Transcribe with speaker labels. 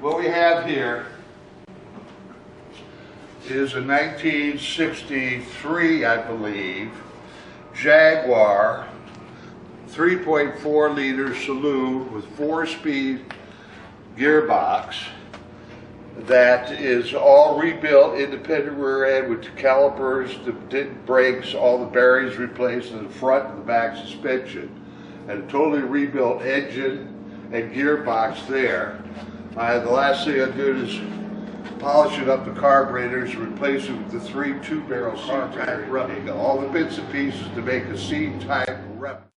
Speaker 1: what we have here is a 1963, I believe, Jaguar 3.4 liter saloon with 4-speed gearbox that is all rebuilt, independent rear end with the calipers, the brakes, all the bearings replaced in the front and the back suspension, and a totally rebuilt engine and gearbox there. The last thing I did is polishing up the carburetors, replacing with the 3 2-barrel carburetor, running all the bits and pieces to make a C-type replica.